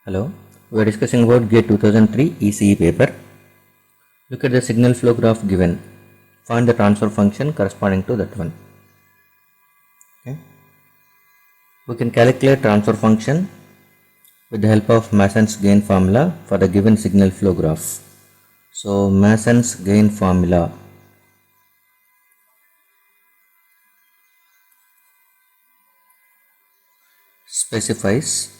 Hello, we are discussing about GATE 2003 ECE paper. Look at the signal flow graph given. Find the transfer function corresponding to that one. Okay. We can calculate transfer function with the help of Mason's gain formula for the given signal flow graph. So Mason's gain formula specifies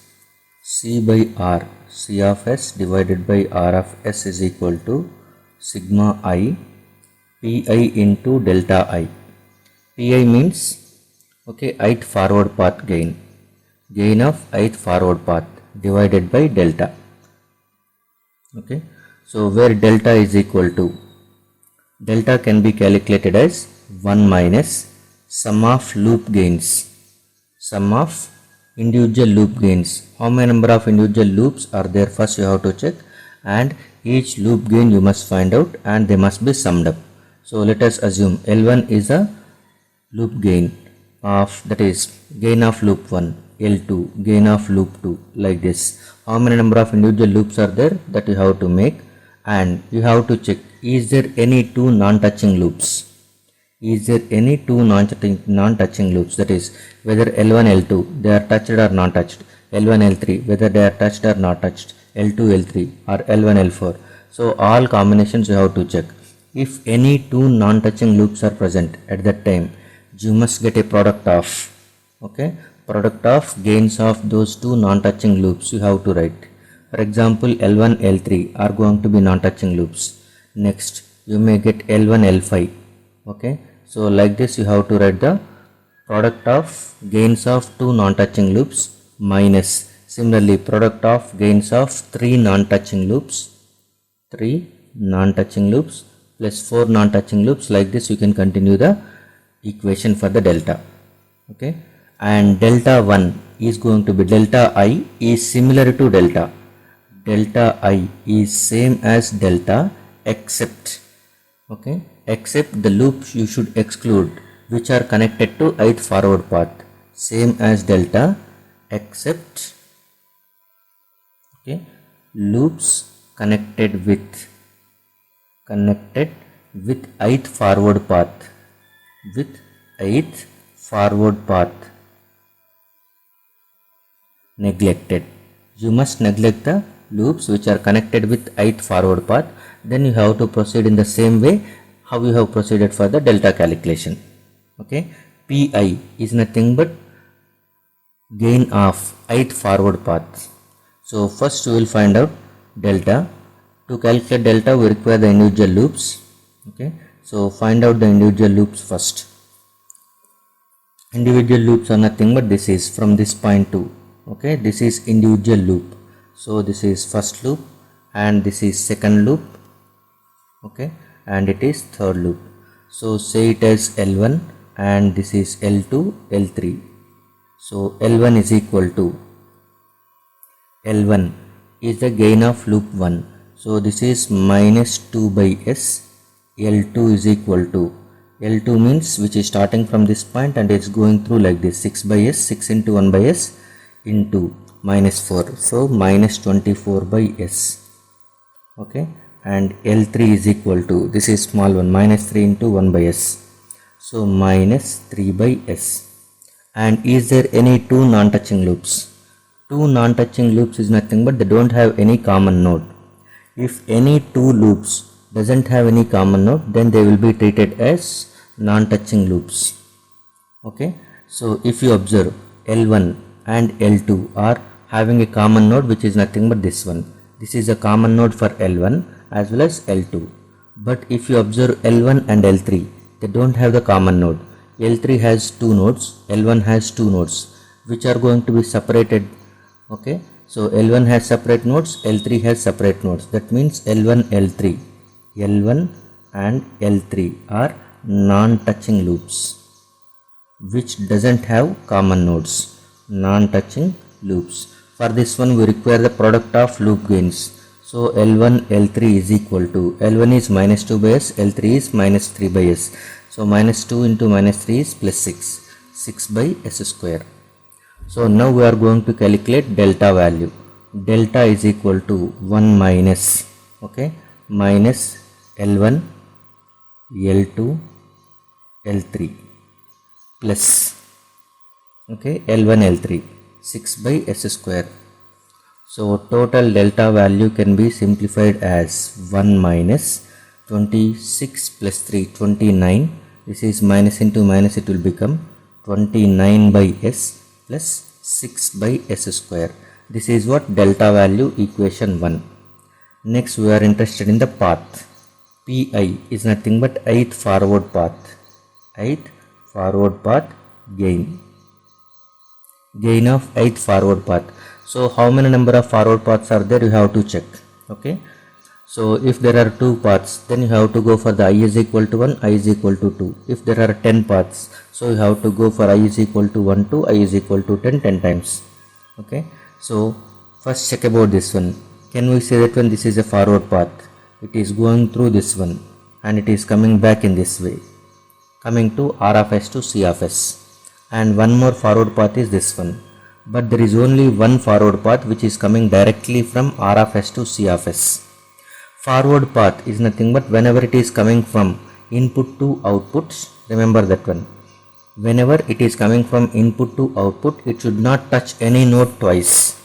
C by R, C of S divided by R of S is equal to sigma I Pi into delta I. Pi means ith forward path gain of ith forward path divided by delta. Okay, so where delta is equal to, delta can be calculated as 1 minus sum of loop gains, sum of individual loop gains. How many number of individual loops are there, first you have to check, and each loop gain you must find out and they must be summed up. So let us assume L1 is a loop gain of, that is gain of loop 1, L2 gain of loop 2, like this. How many number of individual loops are there, that you have to make, and you have to check, is there any two non-touching loops? Is there any two non-touching loops, that is whether L1 L2 they are touched or not touched, L1 L3 whether they are touched or not touched, L2 L3 or L1 L4. So all combinations you have to check. If any two non-touching loops are present at that time, you must get a product of, product of gains of those two non-touching loops you have to write. For example, L1 L3 are going to be non-touching loops. Next you may get L1 L5. Okay, so like this you have to write the product of gains of two non-touching loops minus similarly product of gains of three non-touching loops plus four non-touching loops. Like this you can continue the equation for the delta. Okay, and delta 1 is going to be, delta I is similar to delta I is same as delta except except the loops you should exclude which are connected to ith forward path, same as delta except loops connected with ith forward path, neglected. You must neglect the loops which are connected with ith forward path. Then you have to proceed in the same way how you have proceeded for the delta calculation. Okay, Pi is nothing but gain of ith forward path. So first we will find out delta. To calculate delta we require the individual loops. Okay, so find out the individual loops first. Individual loops are nothing but this is from this point to, this is individual loop. So this is first loop and this is second loop, and it is third loop. So say it as L1 and this is L2 L3. So L1 is equal to, L1 is the gain of loop 1, so this is minus 2 by S. L2 is equal to, L2 means which is starting from this point and it's going through like this, 6 by S, 6 into 1 by S into minus 4, so minus 24 by S. And L3 is equal to, this is small one, minus 3 into 1 by S, so minus 3 by S. And is there any two non-touching loops? Two non-touching loops is nothing but they don't have any common node. If any two loops doesn't have any common node, then they will be treated as non-touching loops. So if you observe, L1 and L2 are having a common node which is nothing but this one. This is a common node for L1 as well as L2. But if you observe L1 and L3, they don't have the common node. L3 has two nodes, L1 has two nodes which are going to be separated. So L1 has separate nodes, L3 has separate nodes. That means L1 and L3 are non-touching loops which doesn't have common nodes, non-touching loops. For this one we require the product of loop gains. So L1 L3 is equal to, L1 is minus 2 by S, L3 is minus 3 by S. So minus 2 into minus 3 is plus 6 by S square. So now we are going to calculate delta value. delta is equal to 1 minus, okay, minus L1 L2 L3 plus, okay, L1 L3 6 by s square. So total delta value can be simplified as 1 minus 26 plus 3 29. This is minus into minus, it will become 29 by s plus 6 by s square. This is what delta value equation 1. Next we are interested in the path. Pi is nothing but ith forward path. Ith forward path gain. Gain of ith forward path. So how many number of forward paths are there, you have to check. Okay. So if there are 2 paths, then you have to go for the I is equal to 1, I is equal to 2. If there are 10 paths, so you have to go for I is equal to 1 to I is equal to 10 times. Okay. So first check about this one. Can we say that when this is a forward path, it is going through this one and it is coming back in this way, coming to R of s to C of s. And one more forward path is this one. But there is only one forward path which is coming directly from R of s to C of s. Forward path is nothing but whenever it is coming from input to outputs, remember that one. Whenever it is coming from input to output, it should not touch any node twice.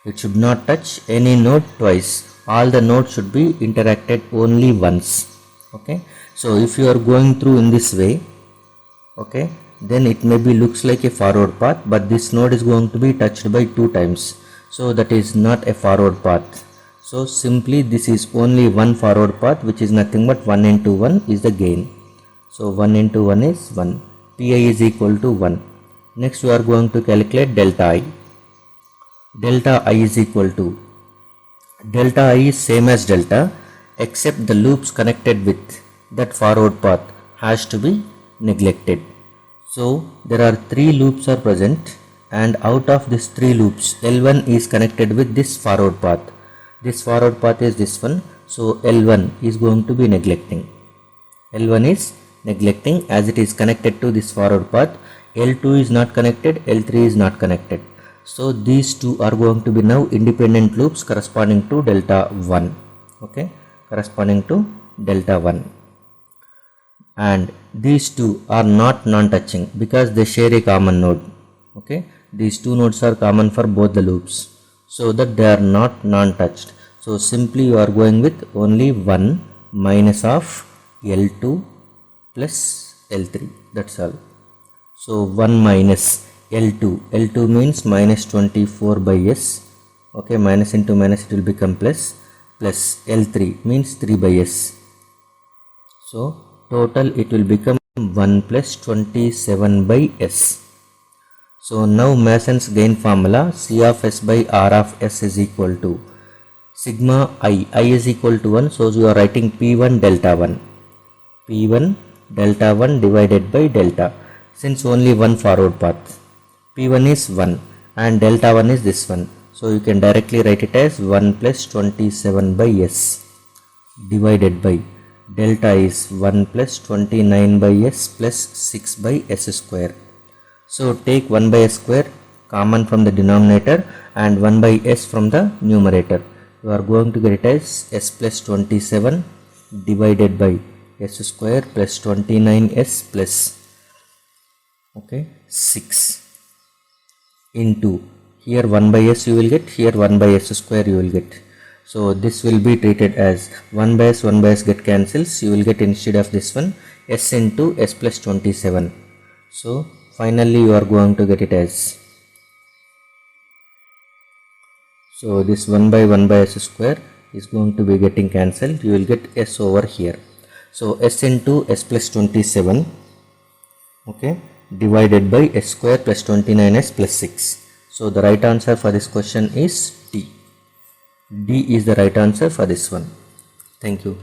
It should not touch any node twice. All the nodes should be interacted only once. Okay. So if you are going through in this way, okay, then it may be looks like a forward path, but this node is going to be touched by 2 times. So that is not a forward path. So simply this is only one forward path, which is nothing but 1 into 1 is the gain. So 1 into 1 is 1. Pi is equal to 1. Next we are going to calculate delta I. Delta I is equal to, delta I is same as delta, except the loops connected with that forward path has to be neglected. So there are 3 loops are present, and out of these 3 loops, L1 is connected with this forward path. This forward path is this one. So L1 is going to be neglecting. L1 is neglecting as it is connected to this forward path. L2 is not connected, L3 is not connected. So these 2 are going to be now independent loops corresponding to delta 1. Okay, corresponding to delta 1. And these 2 are not non-touching because they share a common node. Okay, these 2 nodes are common for both the loops, so that they are not non-touched. So simply you are going with only 1 minus of L2 plus L3. That's all. So 1 minus L2. L2 means minus 24 by s. Okay, minus into minus it will become plus. Plus L3 means 3 by s. So total it will become 1 plus 27 by s. So now Mason's gain formula, C of s by R of s is equal to sigma I. I is equal to 1. So you are writing P1 delta 1. P1 delta 1 divided by delta. Since only one forward path, P1 is 1 and delta 1 is this one. So you can directly write it as 1 plus 27 by s divided by delta is 1 plus 29 by s plus 6 by s square. So take 1 by s square common from the denominator and 1 by s from the numerator. You are going to get it as s plus 27 divided by s square plus 29s plus, okay, 6 into, here 1 by s you will get, here 1 by s square you will get. So this will be treated as 1 by s get cancels. You will get instead of this one s into s plus 27. So finally you are going to get it as, so this 1 by s square is going to be getting cancelled. You will get s over here. So s into s plus 27, okay, divided by s square plus 29s plus 6. So the right answer for this question is D. D is the right answer for this one. Thank you.